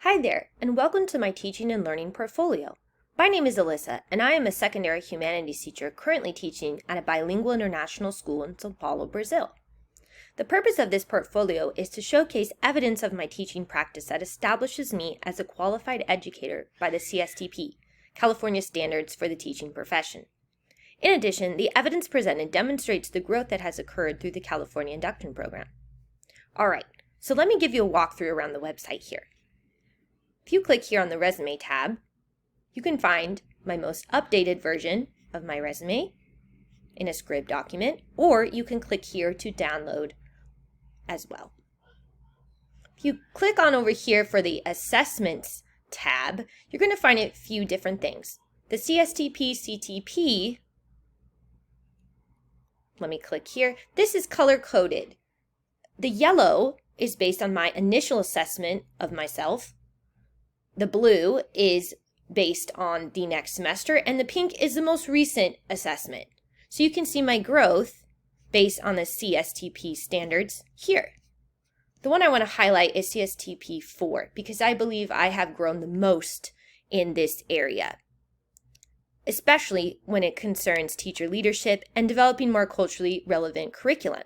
Hi there, and welcome to my Teaching and Learning portfolio. My name is Alyssa, and I am a secondary humanities teacher currently teaching at a bilingual international school in São Paulo, Brazil. The purpose of this portfolio is to showcase evidence of my teaching practice that establishes me as a qualified educator by the CSTP, California Standards for the Teaching Profession. In addition, the evidence presented demonstrates the growth that has occurred through the California Induction Program. Alright, so let me give you a walkthrough around the website here. If you click here on the Resume tab, you can find my most updated version of my resume in a Scribd document, or you can click here to download as well. If you click on over here for the Assessments tab, you're going to find a few different things. The CSTP CTP, let me click here, this is color-coded. The yellow is based on my initial assessment of myself. The blue is based on the next semester, and the pink is the most recent assessment. So you can see my growth based on the CSTP standards here. The one I want to highlight is CSTP 4 because I believe I have grown the most in this area, especially when it concerns teacher leadership and developing more culturally relevant curriculum.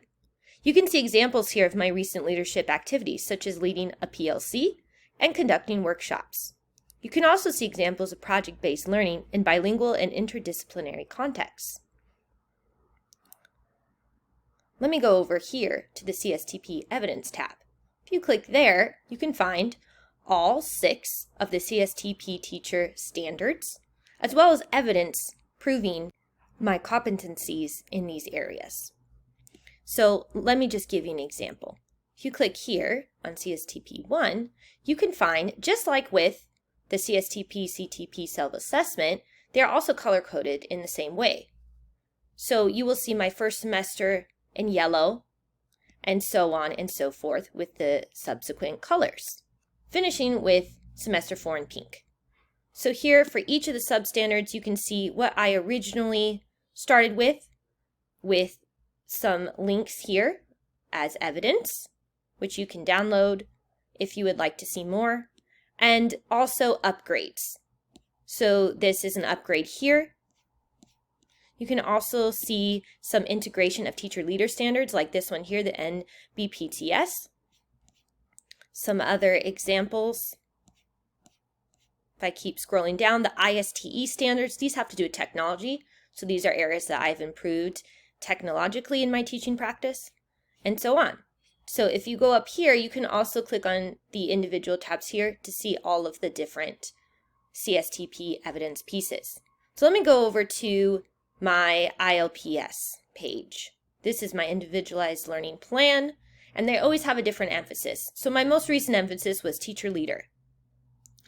You can see examples here of my recent leadership activities, such as leading a PLC and conducting workshops. You can also see examples of project-based learning in bilingual and interdisciplinary contexts. Let me go over here to the CSTP Evidence tab. If you click there, you can find all 6 of the CSTP teacher standards, as well as evidence proving my competencies in these areas. So let me just give you an example. If you click here on CSTP 1, you can find, just like with the CSTP CTP self-assessment, they are also color-coded in the same way. So you will see my first semester in yellow, and so on and so forth with the subsequent colors, finishing with semester 4 in pink. So here for each of the substandards, you can see what I originally started with some links here as evidence, which you can download if you would like to see more, and also upgrades. So this is an upgrade here. You can also see some integration of teacher leader standards like this one here, the NBPTS. Some other examples. If I keep scrolling down, the ISTE standards, these have to do with technology. So these are areas that I've improved technologically in my teaching practice, and so on. So if you go up here, you can also click on the individual tabs here to see all of the different CSTP evidence pieces. So let me go over to my ILPS page. This is my individualized learning plan, and they always have a different emphasis. So my most recent emphasis was teacher leader,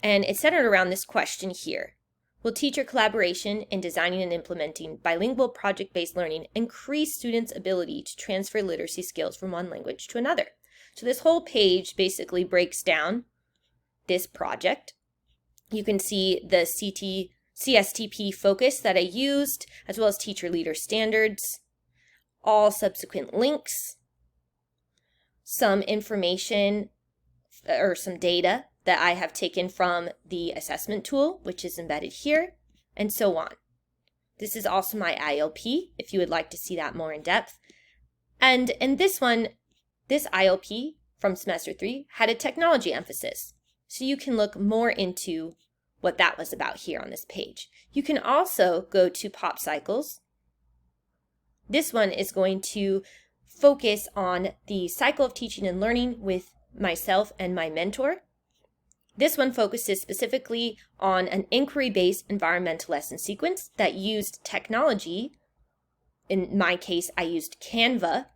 and it's centered around this question here. Will teacher collaboration in designing and implementing bilingual project-based learning increase students' ability to transfer literacy skills from one language to another? So this whole page basically breaks down this project. You can see the CSTP focus that I used, as well as teacher leader standards, all subsequent links, some information or some data that I have taken from the assessment tool, which is embedded here, and so on. This is also my ILP, if you would like to see that more in depth. And in this one, this ILP from semester 3 had a technology emphasis, so you can look more into what that was about here on this page. You can also go to Pop Cycles. This one is going to focus on the cycle of teaching and learning with myself and my mentor. This one focuses specifically on an inquiry-based environmental lesson sequence that used technology. In my case, I used Canva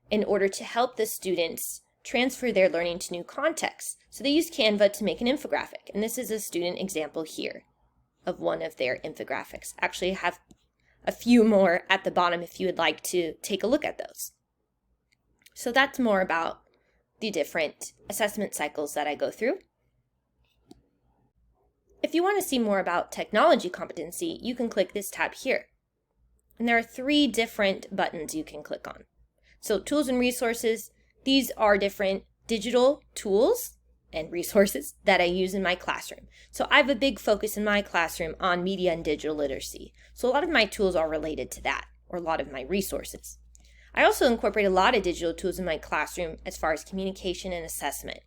in order to help the students transfer their learning to new contexts. So they used Canva to make an infographic, and this is a student example here of one of their infographics. Actually, I have a few more at the bottom if you would like to take a look at those. So that's more about the different assessment cycles that I go through. If you want to see more about technology competency, you can click this tab here. And there are 3 different buttons you can click on. So tools and resources, these are different digital tools and resources that I use in my classroom. So I have a big focus in my classroom on media and digital literacy. So a lot of my tools are related to that, or a lot of my resources. I also incorporate a lot of digital tools in my classroom as far as communication and assessment.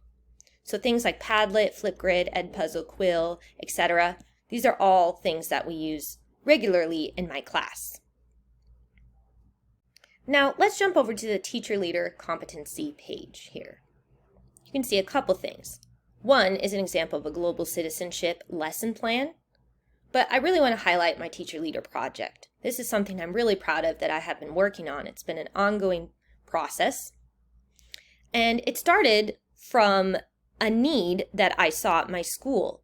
So things like Padlet, Flipgrid, Edpuzzle, Quill, etc. These are all things that we use regularly in my class. Now let's jump over to the Teacher Leader Competency page here. You can see a couple things. One is an example of a global citizenship lesson plan, but I really want to highlight my Teacher Leader project. This is something I'm really proud of that I have been working on. It's been an ongoing process, and it started from a need that I saw at my school.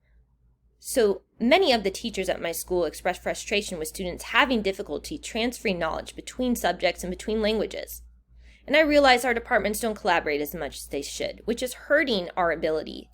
So many of the teachers at my school expressed frustration with students having difficulty transferring knowledge between subjects and between languages. And I realize our departments don't collaborate as much as they should, which is hurting our ability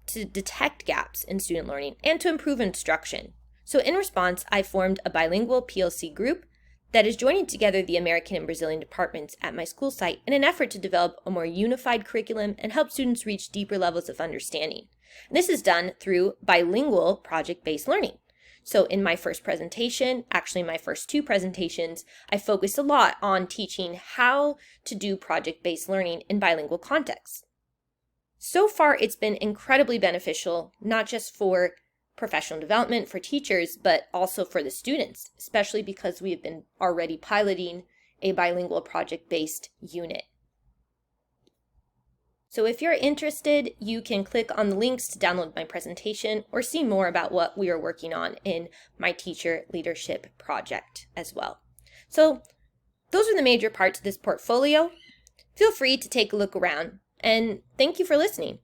to detect gaps in student learning and to improve instruction. So in response, I formed a bilingual PLC group that is joining together the American and Brazilian departments at my school site in an effort to develop a more unified curriculum and help students reach deeper levels of understanding. And this is done through bilingual project-based learning. So in my first presentation, actually my first two presentations, I focused a lot on teaching how to do project-based learning in bilingual contexts. So far, it's been incredibly beneficial, not just for professional development for teachers, but also for the students, especially because we have been already piloting a bilingual project-based unit. So if you're interested, you can click on the links to download my presentation or see more about what we are working on in my teacher leadership project as well. So those are the major parts of this portfolio. Feel free to take a look around, and thank you for listening.